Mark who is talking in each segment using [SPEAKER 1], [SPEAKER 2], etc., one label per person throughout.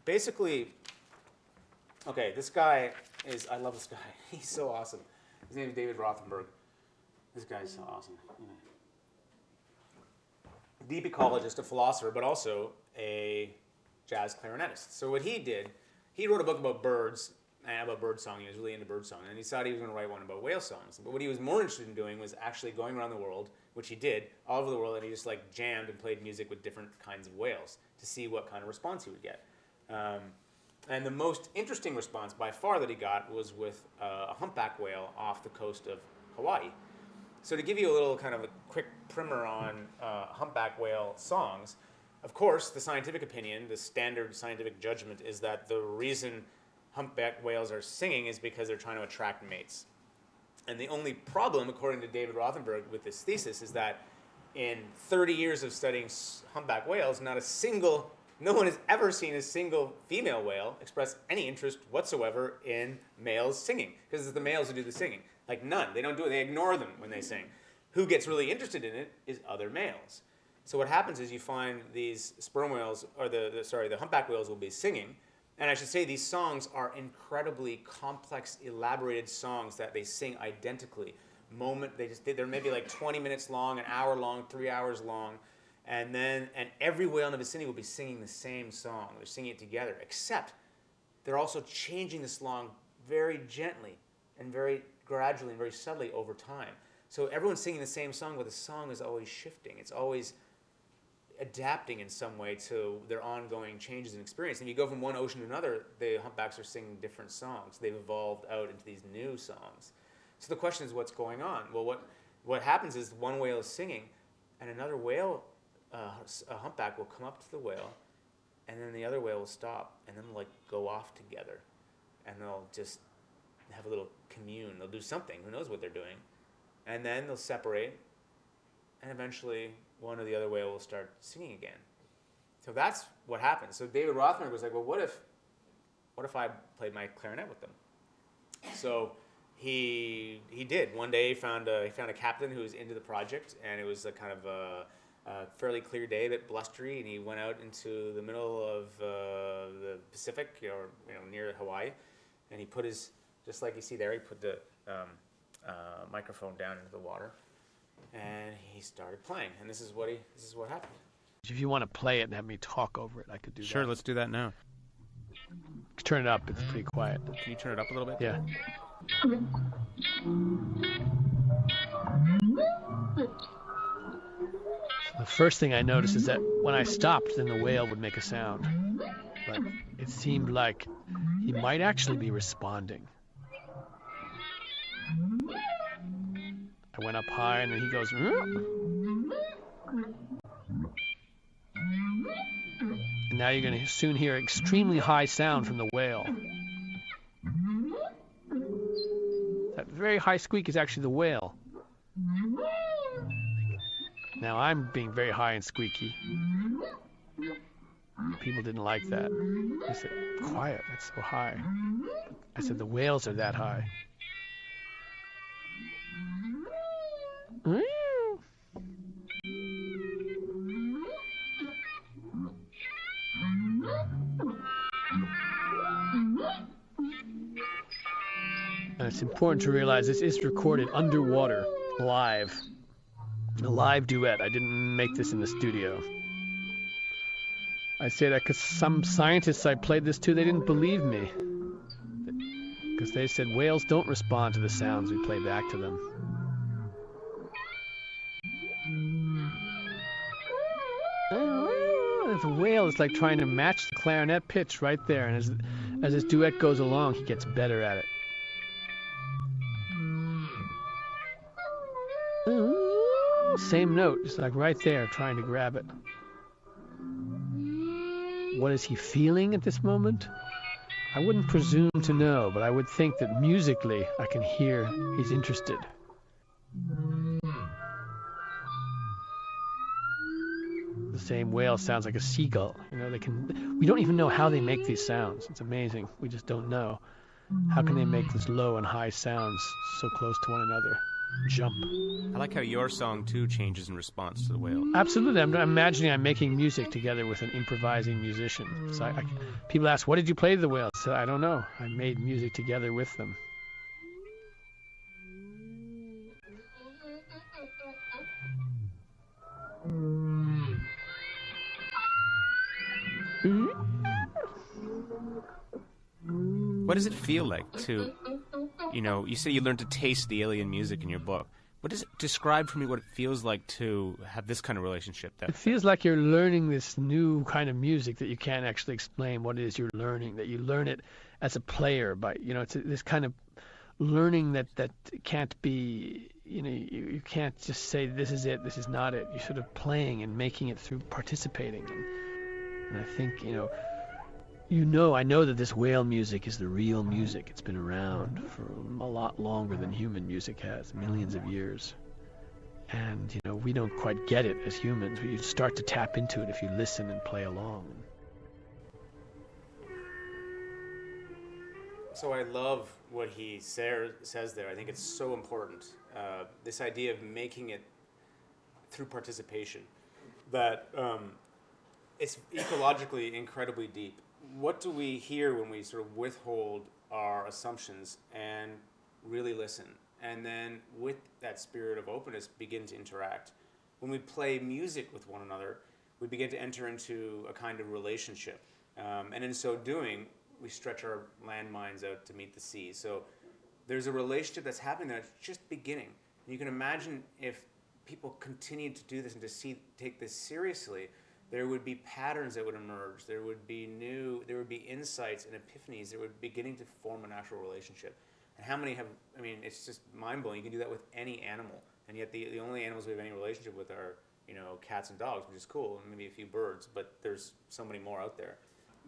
[SPEAKER 1] basically, okay, this guy is, I love this guy. He's so awesome. His name is David Rothenberg. This guy's so awesome. Deep ecologist, a philosopher, but also a jazz clarinetist. So what he did, he wrote a book about birds, and about bird song. He was really into bird song, and he decided he was going to write one about whale songs. But what he was more interested in doing was actually going around the world, which he did, all over the world, and he just like jammed and played music with different kinds of whales to see what kind of response he would get. And the most interesting response by far that he got was with a humpback whale off the coast of Hawaii. So to give you a little kind of a quick primer on humpback whale songs, of course, the scientific opinion, the standard scientific judgment is that the reason humpback whales are singing is because they're trying to attract mates. And the only problem, according to David Rothenberg with this thesis, is that in 30 years of studying humpback whales, no one has ever seen a single female whale express any interest whatsoever in males singing, because it's the males who do the singing. Like none. They don't do it. They ignore them when they sing. Who gets really interested in it is other males. So what happens is you find these sperm whales, or the humpback whales will be singing. And I should say these songs are incredibly complex, elaborated songs that they sing identically. They're maybe like 20 minutes long, an hour long, 3 hours long. And every whale in the vicinity will be singing the same song. They're singing it together, except they're also changing the song very gently and very gradually and very subtly over time. So everyone's singing the same song, but the song is always shifting. It's always adapting in some way to their ongoing changes in experience. And if you go from one ocean to another, the humpbacks are singing different songs. They've evolved out into these new songs. So the question is, what's going on? Well, what happens is one whale is singing, and another whale, a humpback, will come up to the whale, and then the other whale will stop, and then they'll like go off together, and they'll just have a little commune. They'll do something. Who knows what they're doing? And then they'll separate, and eventually one or the other whale will start singing again. So that's what happens. So David Rothenberg was like, well, what if I played my clarinet with them? So he did. One day he found a captain who was into the project, and it was a kind of a fairly clear day, a bit blustery, and he went out into the middle of the Pacific, or near Hawaii, and he put just like you see there, he put the microphone down into the water, and he started playing. And this is what happened.
[SPEAKER 2] If you want to play it and have me talk over it, I could do that.
[SPEAKER 1] Sure, let's do that now.
[SPEAKER 2] Turn it up. It's pretty quiet.
[SPEAKER 1] Can you turn it up a little bit?
[SPEAKER 2] Yeah. The first thing I noticed is that when I stopped, then the whale would make a sound. But it seemed like he might actually be responding. I went up high, and then he goes, and now you're going to soon hear extremely high sound from the whale. That very high squeak is actually the whale. Now I'm being very high and squeaky. People didn't like that. They said, quiet, that's so high. I said, the whales are that high. And it's important to realize this is recorded underwater, live. A live duet. I didn't make this in the studio. I say that because some scientists I played this to, they didn't believe me. Because they said whales don't respond to the sounds we play back to them. The whale is like trying to match the clarinet pitch right there, and as this duet goes along, he gets better at it. Same note, just like right there, trying to grab it. What is he feeling at this moment? I wouldn't presume to know, but I would think that musically I can hear he's interested. The same whale sounds like a seagull. We don't even know how they make these sounds. It's amazing. We just don't know. How can they make these low and high sounds so close to one another? jump.
[SPEAKER 3] I like how your song, too, changes in response to the whale.
[SPEAKER 2] Absolutely. I'm imagining I'm making music together with an improvising musician. So people ask, what did you play to the whale? So I don't know. I made music together with them.
[SPEAKER 3] What does it feel like to, you say you learned to taste the alien music in your book. What does it describe for me what it feels like to have this kind of relationship?
[SPEAKER 2] It feels like you're learning this new kind of music that you can't actually explain what it is you're learning, that you learn it as a player by, it's this kind of learning that can't be, you can't just say this is it, this is not it. You're sort of playing and making it through participating. And I think, I know that this whale music is the real music. It's been around for a lot longer than human music has, millions of years. And, we don't quite get it as humans, but you start to tap into it if you listen and play along.
[SPEAKER 1] So I love what he says there. I think it's so important. This idea of making it through participation, that it's ecologically incredibly deep. What do we hear when we sort of withhold our assumptions and really listen? And then with that spirit of openness, begin to interact. When we play music with one another, we begin to enter into a kind of relationship. And in so doing, we stretch our landmines out to meet the sea. So there's a relationship that's happening there. It's just beginning. And you can imagine if people continued to do this and to take this seriously, there would be patterns that would emerge. There would be insights and epiphanies that were beginning to form a natural relationship. And how many have, it's just mind-blowing. You can do that with any animal. And yet the only animals we have any relationship with are, cats and dogs, which is cool, and maybe a few birds, but there's so many more out there.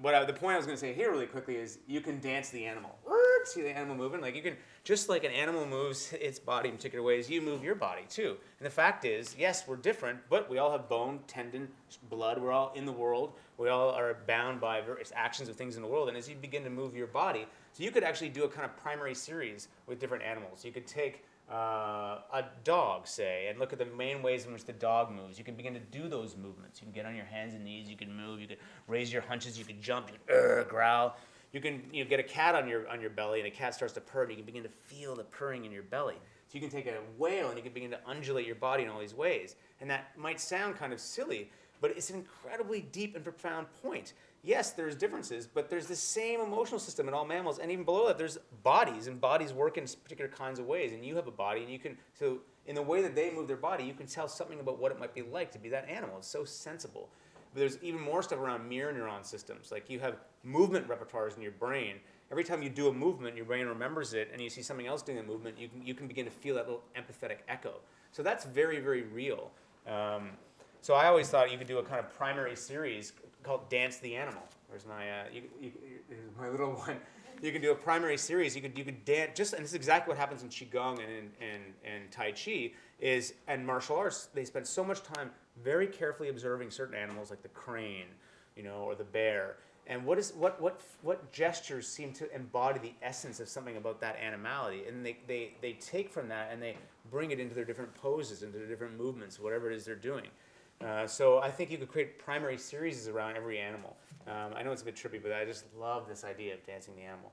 [SPEAKER 1] The point I was going to say here really quickly is you can dance the animal. See the animal moving? Like you can, just like an animal moves its body in particular ways, you move your body too. And the fact is, yes, we're different, but we all have bone, tendon, blood. We're all in the world. We all are bound by various actions of things in the world. And as you begin to move your body, so you could actually do a kind of primary series with different animals. You could take a dog, say, and look at the main ways in which the dog moves. You can begin to do those movements. You can get on your hands and knees. You can move. You can raise your hunches. You can jump. You can growl. You can get a cat on your belly, and a cat starts to purr. You can begin to feel the purring in your belly. So you can take a whale, and you can begin to undulate your body in all these ways. And that might sound kind of silly, but it's an incredibly deep and profound point. Yes, there's differences, but there's the same emotional system in all mammals, and even below that, there's bodies, and bodies work in particular kinds of ways. And you have a body, and you can, so in the way that they move their body, you can tell something about what it might be like to be that animal. It's so sensible. But there's even more stuff around mirror neuron systems. Like you have movement repertoires in your brain. Every time you do a movement, your brain remembers it, and you see something else doing a movement, you can begin to feel that little empathetic echo. So that's very, very real. So I always thought you could do a kind of primary series called Dance the Animal. There's my little one. You can do a primary series. You could dance, and this is exactly what happens in Qigong and Tai Chi and martial arts. They spend so much time very carefully observing certain animals like the crane, or the bear. And what gestures seem to embody the essence of something about that animality, and they take from that and they bring it into their different poses, into their different movements, whatever it is they're doing. So I think you could create primary series around every animal. I know it's a bit trippy, but I just love this idea of dancing the animal.